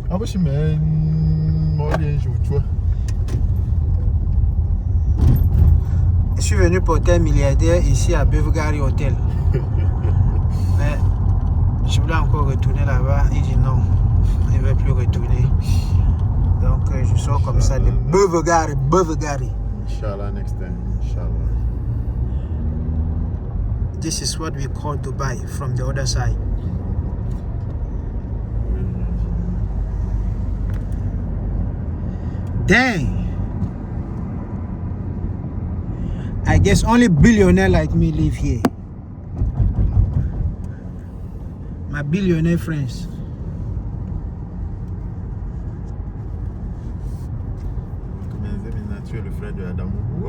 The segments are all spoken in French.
Ah, je mets un jour, tu vois. Je suis venu porter un milliardaire ici à Belvédère Hotel. Mais je voulais encore retourner là-bas. Il dit non, il ne veut plus retourner. Donc je sors comme ça de Belvédère. Inshallah, next time. Inshallah. This is what we call Dubai from the other side. Dang! I guess only billionaire like me live here. My billionaire friends. Tu es le frère de Adamou.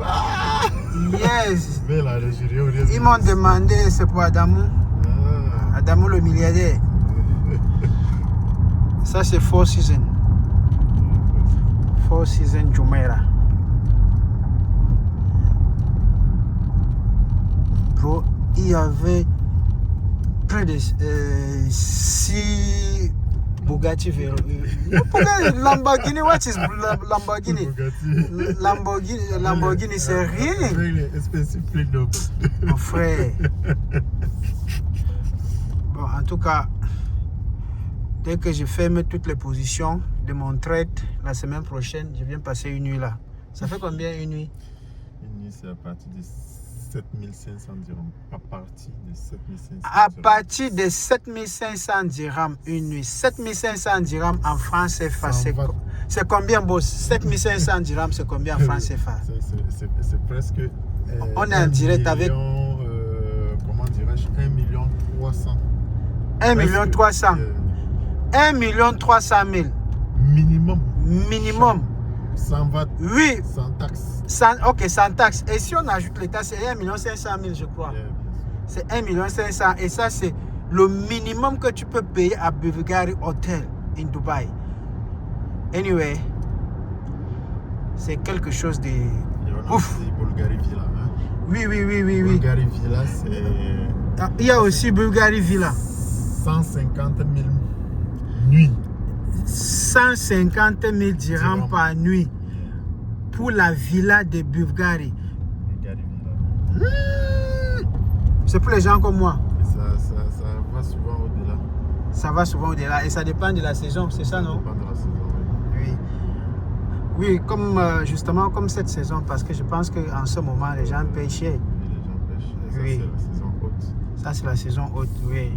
Yes! Ils m'ont demandé c'est pour Adamou. Adamou le milliardaire. Ça c'est Four Seasons. Four Seasons Jumeirah. Bro, il y avait près de 6 Bugatti Veyron. Lamborghini, what is Lamborghini? Lamborghini, c'est rien. Mon frère. Bon, en tout cas, dès que je ferme toutes les positions de mon trade, la semaine prochaine, je viens passer une nuit là. Ça fait combien une nuit? Une nuit, c'est à partir de 7500 dirhams. À partir de 7500 À partir de 7500 dirhams une nuit. 7500 dirhams en francs CFA. C'est combien, boss? 7500 dirhams, c'est combien en francs CFA? C'est presque. On est en direct avec. Comment dirais-je? 1 million 300. 1 million 300. 1 million 300 000. Minimum. Sans VAT. Oui. Sans taxe. Ok, sans taxe. Et si on ajoute les taxes, c'est 1 500 000, je crois. Yeah, c'est 1 500 000. Et ça, c'est le minimum que tu peux payer à Belvédère Hotel in Dubai. Anyway, c'est quelque chose de ouf. Bulgari Villa. Hein? Oui. Bulgari Villa, c'est. Ah, il y a aussi Bulgari Villa. 150 000 nuits. 150 000 dirhams par nuit pour la villa de Bulgari. C'est pour les gens comme moi. Ça va souvent au-delà. Ça va souvent au-delà et ça dépend de la saison, c'est ça, non? Ça dépend de la saison, oui. Oui, comme justement comme cette saison, parce que je pense qu'en ce moment, les gens payent cher. Oui, les gens payent cher. Ça, Oui. c'est la saison haute. Ça, c'est la saison haute, oui.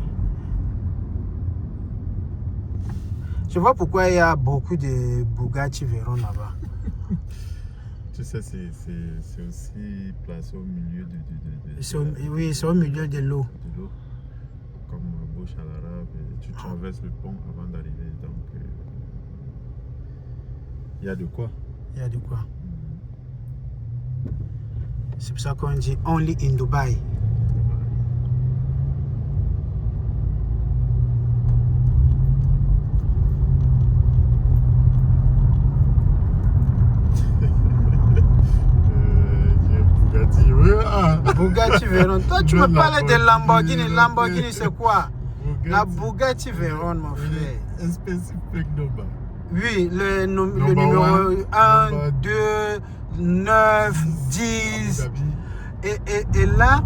Je vois pourquoi il y a beaucoup de Bugatti Veyron là-bas. Tu sais, c'est aussi placé au milieu Oui, c'est au milieu de l'eau. De l'eau. Comme Bouche à l'Arabe, tu traverses le pont avant d'arriver. Donc, il y a de quoi. Il y a de quoi. C'est pour ça qu'on dit only in Dubai. Bugatti Veyron. Toi, tu me parlais de Lamborghini. Lamborghini, c'est quoi? La Bugatti Veyron, mon frère. Un spécifique number. Oui, le numéro 1, 2, 9, 10. Et là,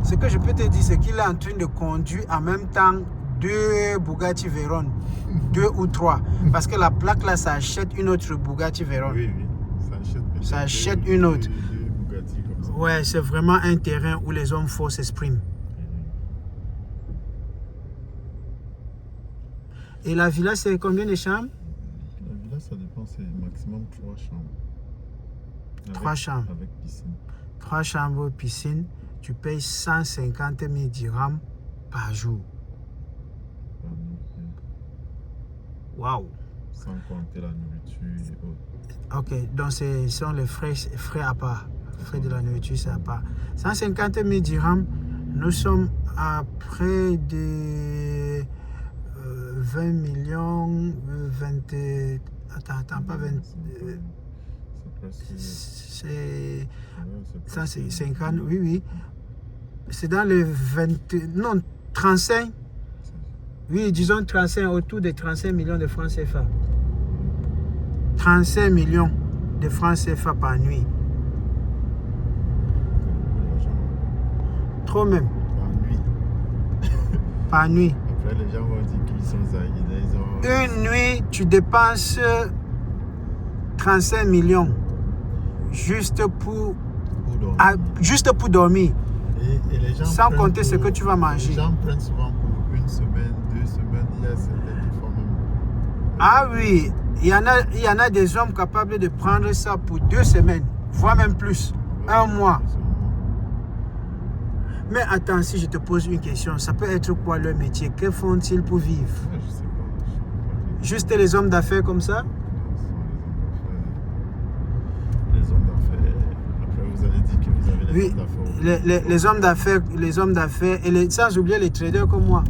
ce que je peux te dire, c'est qu'il est en train de conduire en même temps 2 Bugatti Veyron. 2 ou 3. Parce que la plaque là, ça achète une autre Bugatti Veyron. Oui. Ça achète une autre. Ouais, c'est vraiment un terrain où les hommes forts s'expriment. Et la villa, c'est combien de chambres? La villa, ça dépend, c'est maximum 3 chambres. 3 chambres. Avec piscine. 3 chambres, piscine. Tu payes 150 000 dirhams par jour. Waouh! Sans compter la nourriture et autres. Ok, donc ce sont les frais à part. Frais de la nourriture, c'est à part. 150 000 dirhams, nous sommes à près de 20 millions, 20... Attends, pas 20... c'est 50, oui. C'est dans les 20... Non, 35. Oui, disons 35, autour de 35 millions de francs CFA. 35 millions de francs CFA par nuit. Trop même. Par nuit. Par nuit. Après, les gens vont dire qu'ils sont zaïdés. Une nuit, tu dépenses 35 millions juste pour dormir. Et les gens sans compter ce que tu vas manger. Les gens prennent souvent pour une semaine, 2 semaines. Il y a certains qui font même. Ah oui, il y en a des hommes capables de prendre ça pour 2 semaines, voire même plus, un mois. Mais attends, si je te pose une question, ça peut être quoi leur métier? Que font-ils pour vivre? Je sais pas. Juste les hommes d'affaires comme ça? Les hommes d'affaires. Après, vous allez dire que vous avez les hommes d'affaires. Les hommes d'affaires et sans oublier les traders comme moi.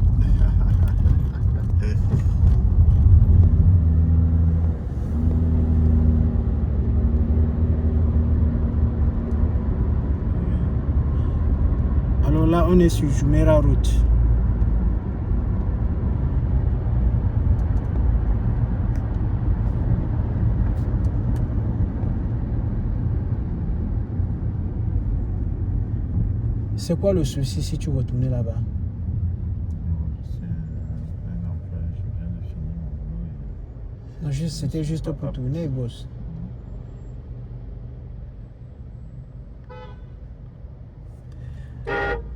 Alors là, on est sur Jumeirah Route. C'est quoi le souci si tu retournais là-bas? Non, c'était juste pour tourner, boss.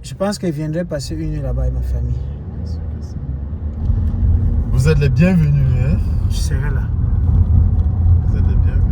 Je pense qu'il viendrait passer une nuit là-bas avec ma famille. Vous êtes les bienvenus, hein? Je serai là. Vous êtes les bienvenus.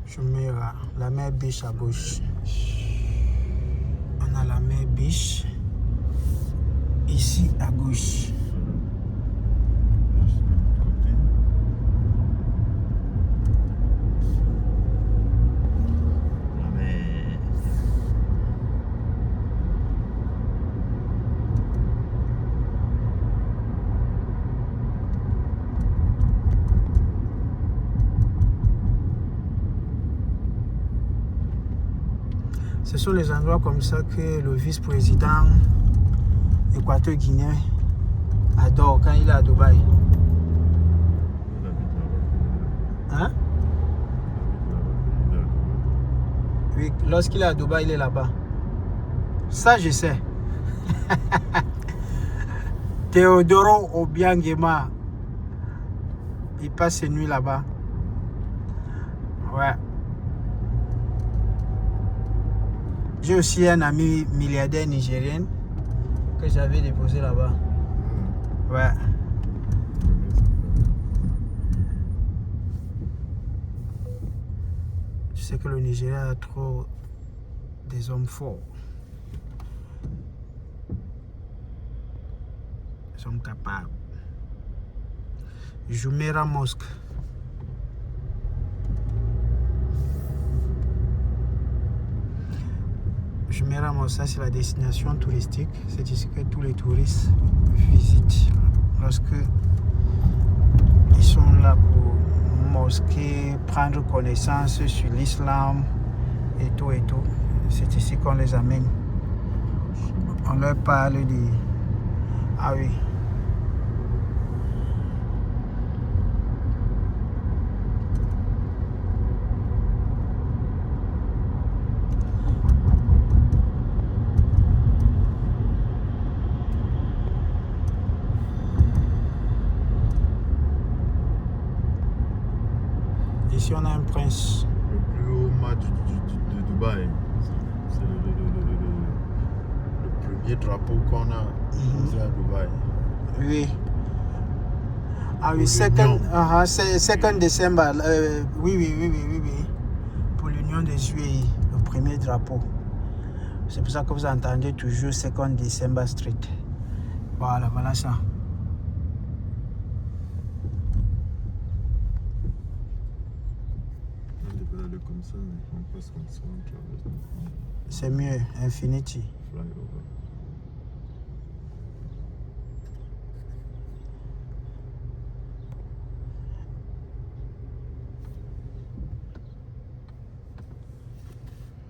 Jumeirah, la mer Biche à gauche. On a la mer Biche ici à gauche. Ce sont les endroits comme ça que le vice-président équateur-guinéen adore quand il est à Dubaï. Hein? Oui, lorsqu'il est à Dubaï, il est là-bas. Ça, je sais. Teodoro Obiangema, il passe ses nuits là-bas. Ouais. J'ai aussi un ami milliardaire nigérien que j'avais déposé là-bas. Ouais. Je sais que le Nigeria a trop des hommes forts. Ils sont capables. Jumeirah Mosque. Jumeirah Mosque, ça c'est la destination touristique. C'est ici que tous les touristes visitent lorsque ils sont là pour mosquée, prendre connaissance sur l'islam et tout et tout. C'est ici qu'on les amène. On leur parle de... Ah oui. Ici, on a un prince. Le plus haut mât de Dubaï. C'est le premier drapeau qu'on a posé à Dubaï. Oui. Ah oui, 2 décembre. Oui. Pour l'Union des UAE, le premier drapeau. C'est pour ça que vous entendez toujours 2nd December Street. Voilà, voilà ça. On devrait aller comme ça, mais on passe comme ça, on traverse. C'est mieux, Infinity. Flyover.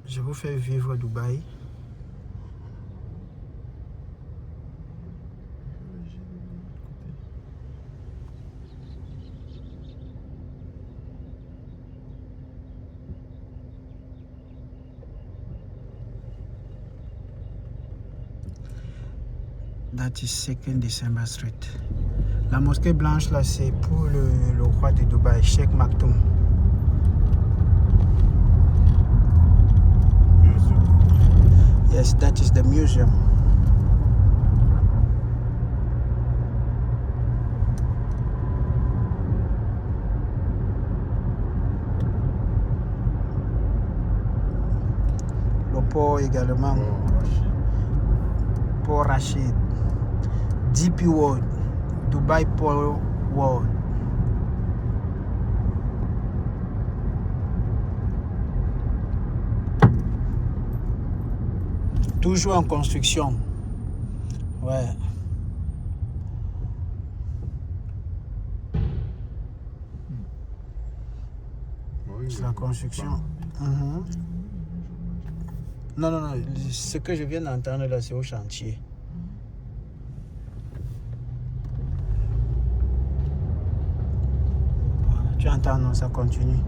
Je vous fais vivre Dubaï. That is 2nd December Street. La mosquée blanche là, c'est pour le roi de Dubaï, Sheikh Maktoum. Museum. Yes, that is the museum. Le port également. Port Rachid. DP World. Dubai Port World. Toujours en construction. Ouais. C'est la construction. Non, non, non. Ce que je viens d'entendre là, c'est au chantier. Tu entends, non, ça continue.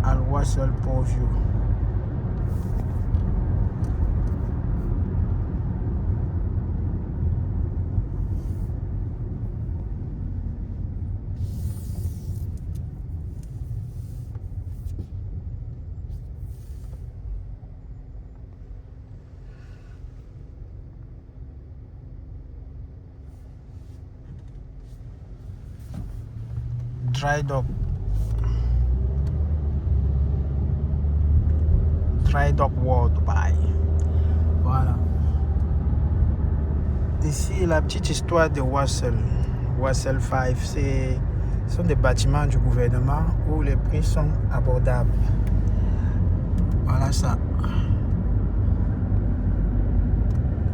Al-Wasl Port View. Dry Dock. Dry Dock World Dubaï. Voilà. Ici, la petite histoire de Wasl 5, ce sont des bâtiments du gouvernement où les prix sont abordables. Voilà ça.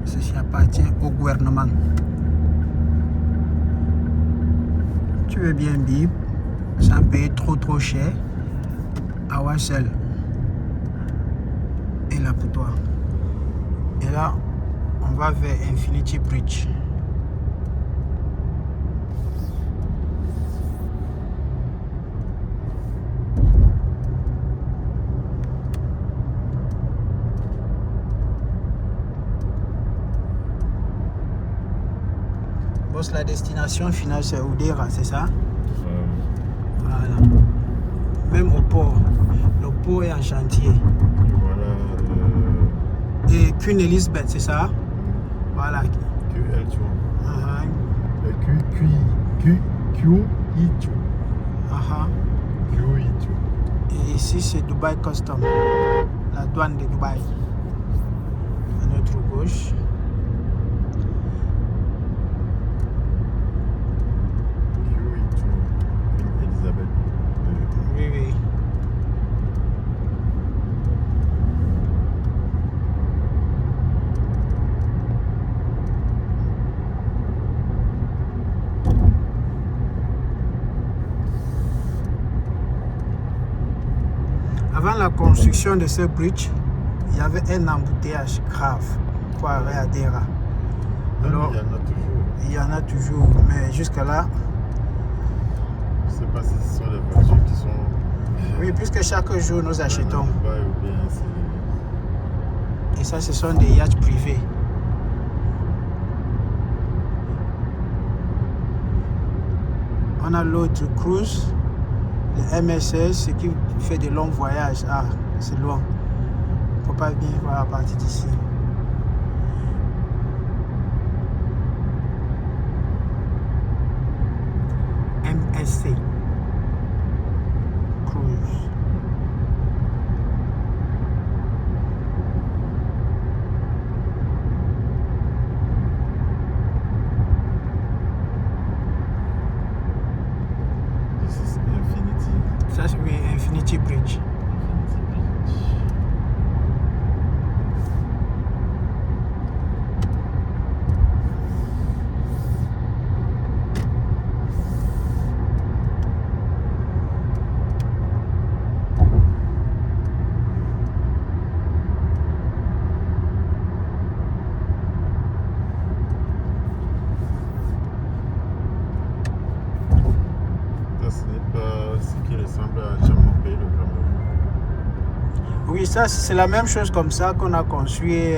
Ceci appartient au gouvernement. Tu veux bien vivre sans payer trop cher à Wasl. Et là pour toi. Et là, on va vers Infinity Bridge. Boss, la destination finale c'est Oudera, c'est ça? Voilà. Même au port. Le port est en chantier. Voilà. Et Queen Elizabeth, c'est ça? Voilà. QL, tu vois. QI, tu. QI, tu. Et ici, c'est Dubai Custom, la douane de Dubaï. À notre gauche. QI, tu. Queen Elizabeth. Oui, oui. Avant la construction de ce bridge, il y avait un embouteillage grave pour arriver à Dera. Alors, il y en a toujours. il y en a toujours, mais jusqu'à là. Je ne sais pas si ce sont les voitures qui sont. Oui, puisque chaque jour nous achetons. Dubaï ou bien Et ça, ce sont des yachts privés. On a l'autre cruise, le MSS, ce qui fait de longs voyages. Ah, c'est loin. Il ne faut pas bien voir à partir d'ici. USA. Cruise. This is Infinity. Ça, c'est oui, Infinity Bridge. Infinity Beach. Ça, ce n'est pas ce qui ressemble à Chamopé, le Cameroun. Oui, ça, c'est la même chose comme ça qu'on a construit.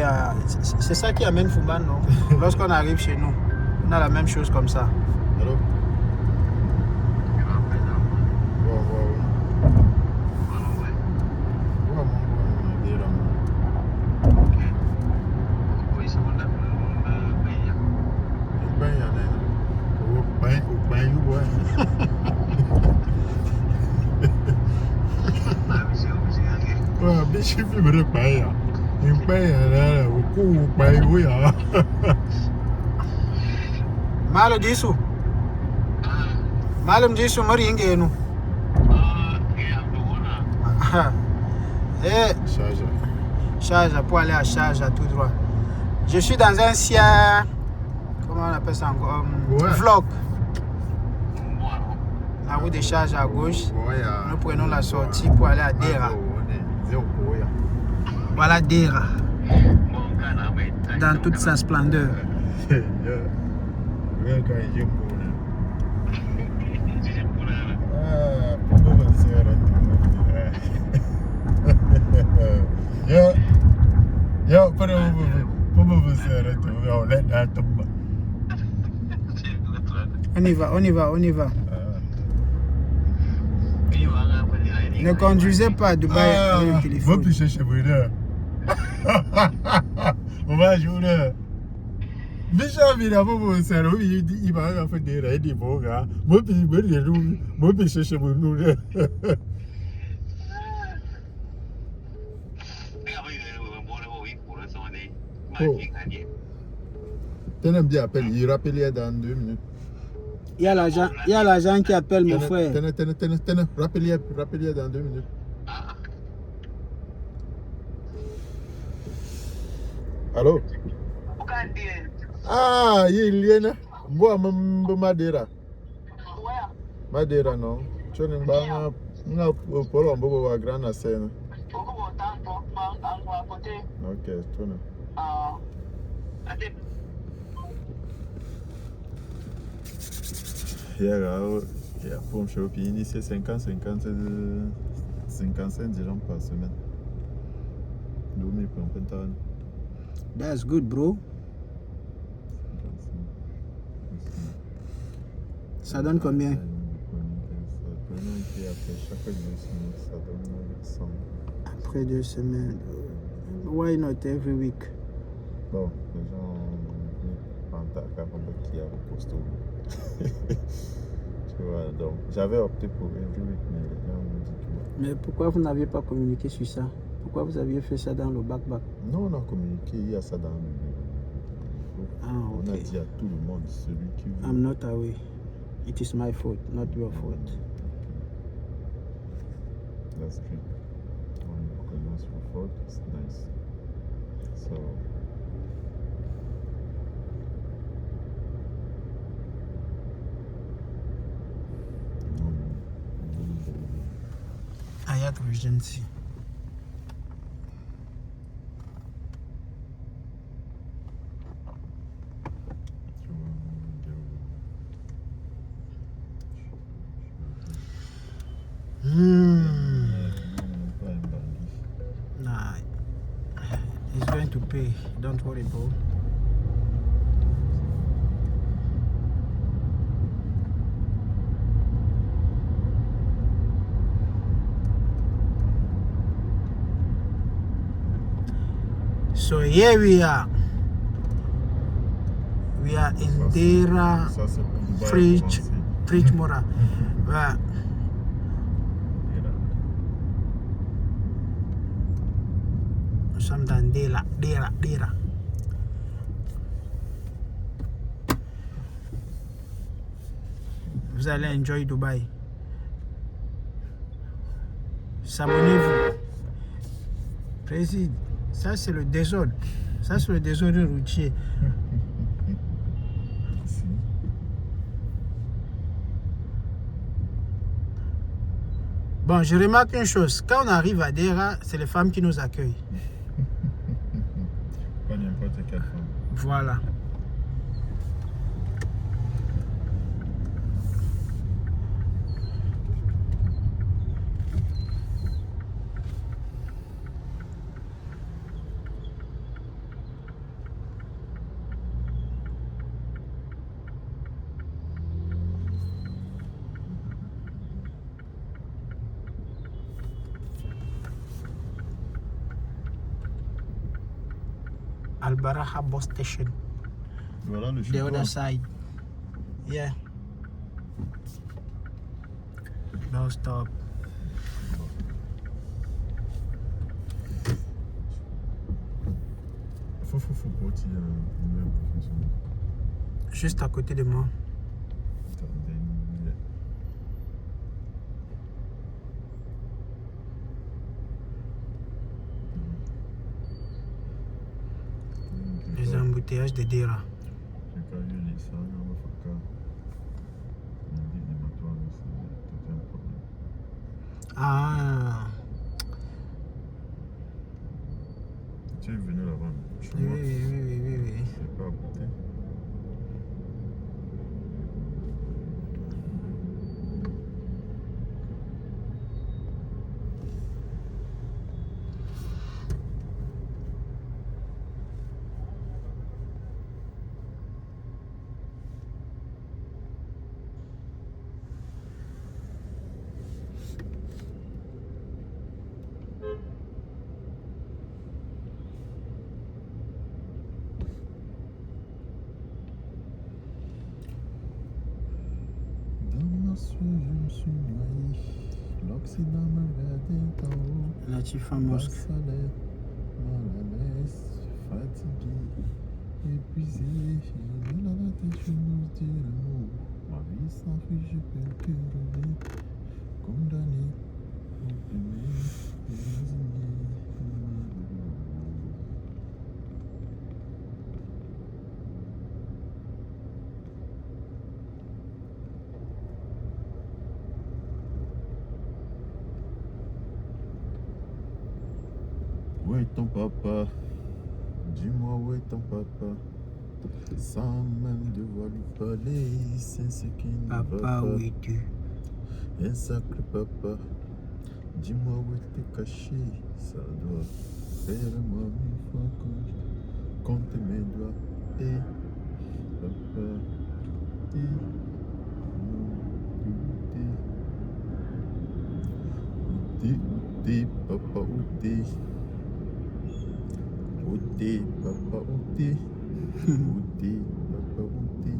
C'est ça qui amène Fumban, non? Lorsqu'on arrive chez nous, on a la même chose comme ça. Allô? Wow, wow. Wow, mon Dieu, là, mon. Ben, il y en a. Au bain, you boy. Ouais, bien sûr, il me repaye. Il paye, là, au coup, au paye, oui, hein. Malo disu. Malum disu mari inge nous. Eh, Charge. charge pour aller à charge à tout droit. Je suis dans un Sia. Comment on appelle ça encore? Ouais. Vlog. La route de charge à gauche. Nous prenons la sortie pour aller à Dera. Voilà Dera. Dans toute sa splendeur. Yo, put it over. Let that On y va, on y va, on y va. Ne conduisez pas à Dubaï avec le téléphone. Va picher chez vous là. On va jouer là. Bisha vira bobo sero il va faire des raids de boga. Moi picher chez vous là. Tenez bien appel, il rappelle dans 2 minutes. Il y a l'agent qui appelle mon frère. Tenez, rappelez dans 2 minutes. Allô? Ah, il y a moi, Madeira. Madeira, non. Tu n'as pas pour un grand scène. Ok, tu n'as. Il y a pour me choper initié 55 dirhams par semaine. Dormir pour un peu de temps. That's good, bro. Ça donne combien? Après 2 semaines. Why not every week? Bon, les gens ont qui a costaud. Tu vois, donc j'avais opté pour every week, mais les gens m'ont dit que... Mais pourquoi vous n'aviez pas communiqué sur ça? Pourquoi vous aviez fait ça dans le back-back? Non, on a communiqué, il y a ça dans le... Ah, On a ok. dit à tout le monde, celui qui veut... I'm not away. It is my fault, not your fault. That's good. When you recognize your fault, it's nice. So... Ayat urgency. Nah, he's going to pay. Don't worry, bro. So here we are. We are in Dera Fridge Trick Mora. Ouais. Nous sommes dans Dera. Vous allez enjoy Dubaï. S'abonnez-vous. Président, ça c'est le désordre. Ça c'est le désordre routier. Bon, je remarque une chose. Quand on arrive à Dera, c'est les femmes qui nous accueillent. Pas n'importe quelle femme. Voilà. Al Baraha bus station. Voilà le The chemin. other side. Yeah. No stop. Faut porter numéro professionnel. Juste à côté de moi. Les embouteillages de Dera. Ah. Tu es venu là-bas. Oui. C'est pas à côté. Je me suis noyé, l'Occident me regardait en haut. Natif en mosque. Mal à l'aise, fatigué, épuisé, j'ai dans la tête, je n'ose dire un mot. Ma vie s'enfuit, je perds que rêver, condamné, opprimé, résigné. Où est ton papa? Dis-moi où est ton papa? Sans même devoir lui parler, c'est ce qui ne va Papa, pas. où es-tu? Un sacré papa, dis-moi où est-tu caché? Ça doit faire moi 1000 fois quand je compte mes doigts. Et papa, où t'es, papa, où t'es? Où t'es, papa, où t'es? Où t'es, papa, où t'es?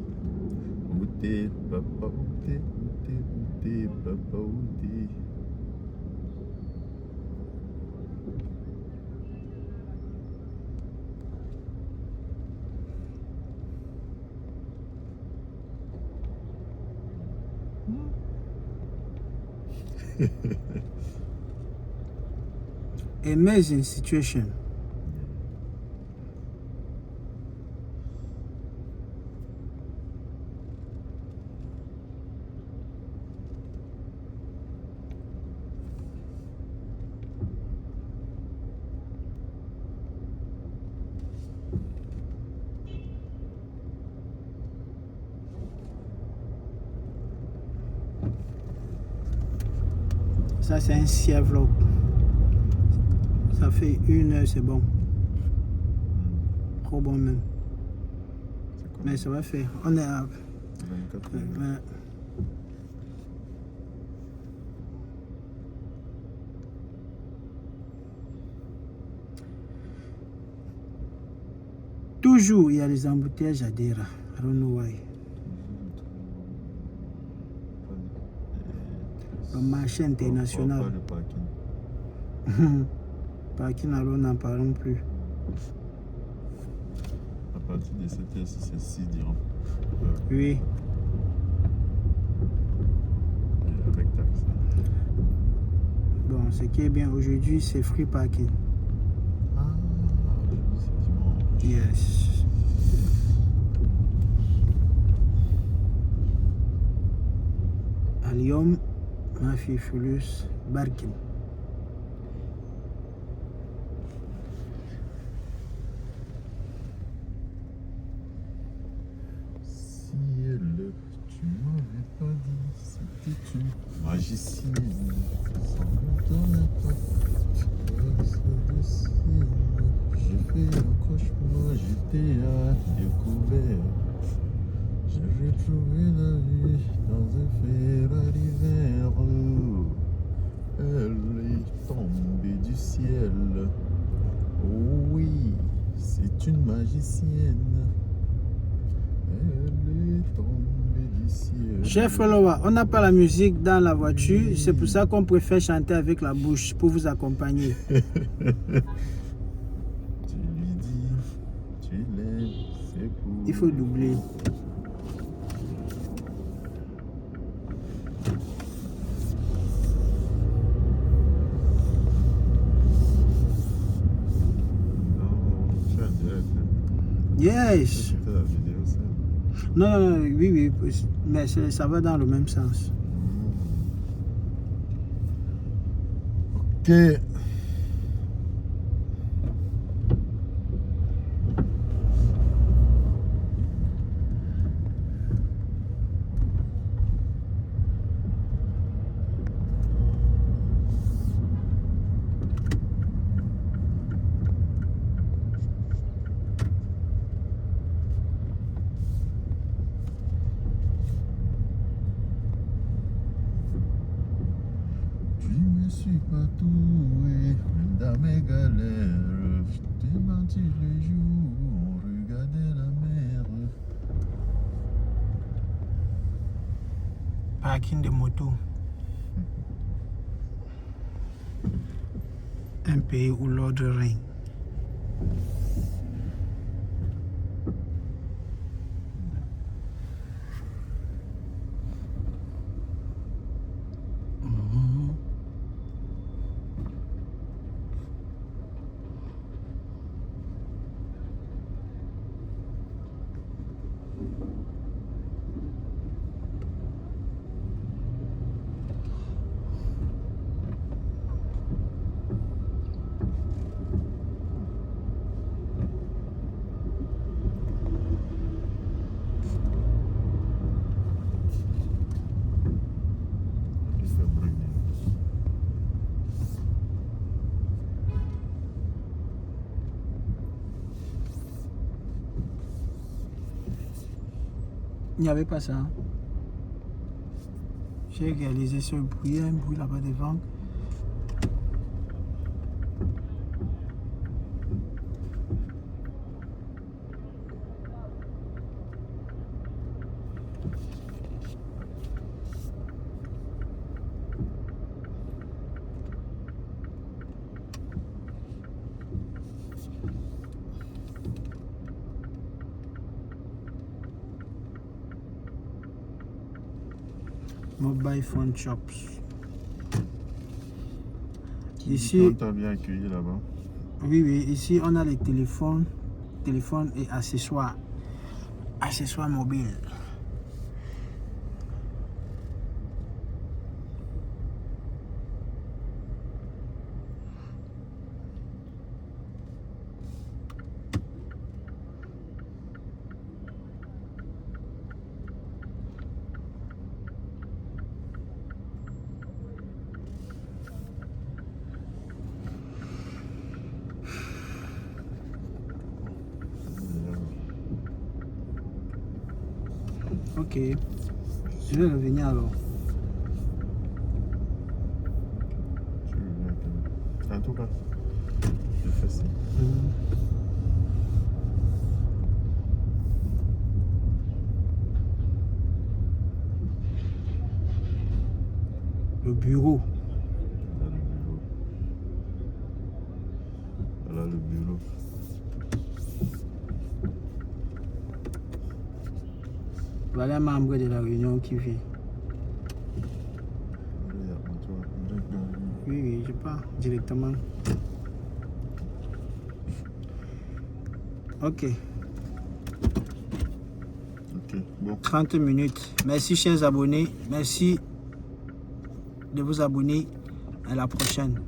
Où t'es, papa, où t'es? Où t'es, papa, où t'es? Amazing situation. Ça c'est un Siavlog. Ça fait 1 heure, c'est bon. Trop bon même. Mais ça va faire. On est à... 24 Ouais. Toujours, il y a les embouteillages à Dera. I don't know why. marché international. Pas le parking. Parking, alors n'en parlons plus. À partir de cette heure-ci, c'est 6 dirhams. Oui. Et avec taxe. Bon, ce qui est bien aujourd'hui, c'est free parking. Ah, aujourd'hui c'est dimanche. Yes. اليوم ما في فلوس باركن. Ciel, tu m'avais pas dit, c'était une magicienne. Sans doute pas. De ciel. J'ai fait un cauchemar, j'étais à découvert. J'ai retrouvé la vie dans un Ferrari vert. Elle est tombée du ciel. Oh oui, c'est une magicienne. Elle est tombée du ciel. Chef Loa, on n'a pas la musique dans la voiture, c'est pour ça qu'on préfère chanter avec la bouche pour vous accompagner. Tu lui dis, tu l'aimes, c'est pour. Il faut doubler. Non, tu as un direct. Yes. C'était la vidéo, ça. Non, non, non, oui, oui, mais ça va dans le même sens. Ok. Tu me suis pas doué dans mes galères. Je t'ai menti le jour, on regardait la mer. Parking de moto. Un pays où l'ordre règne. Il fait brûler. Il n'y avait pas ça. Hein. J'ai réalisé ce bruit, il y a un bruit là-bas devant. Mobile phone shops. Ici, On t'a bien accueilli là-bas. oui, oui, ici on a les téléphones et accessoires. Accessoires mobiles. Ok. Je vais revenir alors. Tu reviens quand même. En tout cas, je fais ça. Le bureau. Voilà le bureau. Voilà un membre de la réunion qui vient. Oui, je pars directement. Ok. Ok, bon. 30 minutes. Merci, chers abonnés. Merci de vous abonner. À la prochaine.